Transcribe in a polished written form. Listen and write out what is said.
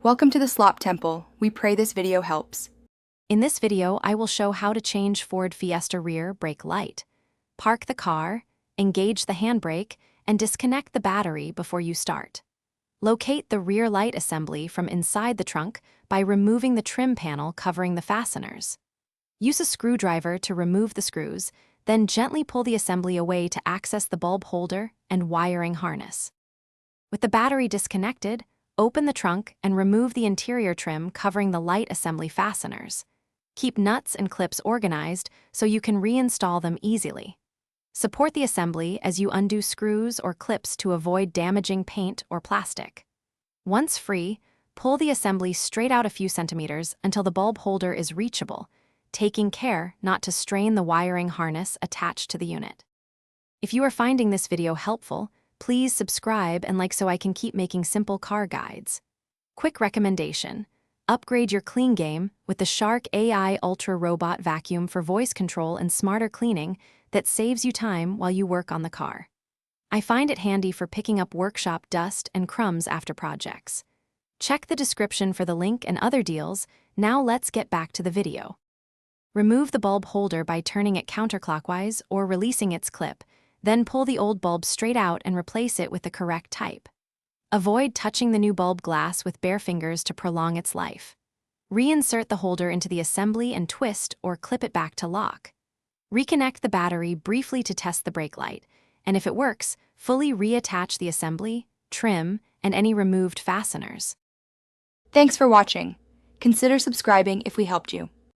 Welcome to the Slop Temple. We pray this video helps. In this video, I will show how to change Ford Fiesta rear brake light. Park the car, engage the handbrake, and disconnect the battery before you start. Locate the rear light assembly from inside the trunk by removing the trim panel covering the fasteners. Use a screwdriver to remove the screws, then gently pull the assembly away to access the bulb holder and wiring harness. With the battery disconnected, open the trunk and remove the interior trim covering the light assembly fasteners. Keep nuts and clips organized so you can reinstall them easily. Support the assembly as you undo screws or clips to avoid damaging paint or plastic. Once free, pull the assembly straight out a few centimeters until the bulb holder is reachable, taking care not to strain the wiring harness attached to the unit. If you are finding this video helpful, please subscribe and like so I can keep making simple car guides. Quick recommendation: upgrade your clean game with the Shark AI Ultra Robot Vacuum for voice control and smarter cleaning that saves you time while you work on the car. I find it handy for picking up workshop dust and crumbs after projects. Check the description for the link and other deals. Now let's get back to the video. Remove the bulb holder by turning it counterclockwise or releasing its clip, then pull the old bulb straight out and replace it with the correct type. Avoid touching the new bulb glass with bare fingers to prolong its life. Reinsert the holder into the assembly and twist or clip it back to lock. Reconnect the battery briefly to test the brake light, and if it works, fully reattach the assembly, trim, and any removed fasteners. Thanks for watching. Consider subscribing if we helped you.